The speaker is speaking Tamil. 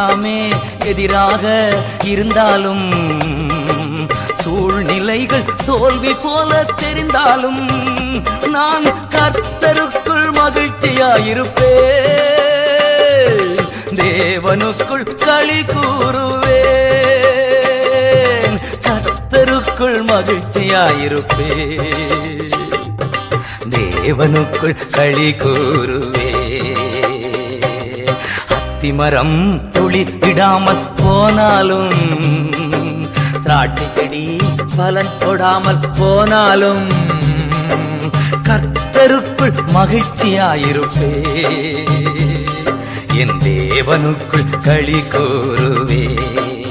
எல்லாமே எதிராக இருந்தாலும், சூழ்நிலைகள் தோல்வி போல தெரிந்தாலும், நான் கர்த்தருக்குள் மகிழ்ச்சியாயிருப்பேன், தேவனுக்குள் களி கூறுவேன், கர்த்தருக்குள் மகிழ்ச்சியாயிருப்பேன், தேவனுக்குள் களி கூறுவேன். அத்திமரம் துளிர்விடாமல் போனாலும், திராட்சை செடி பலன் கொடாமல் போனாலும், கர்த்தருக்குள் மகிழ்ச்சியாயிருப்பேன், என் தேவனுக்குள் களி கூறுவேன்.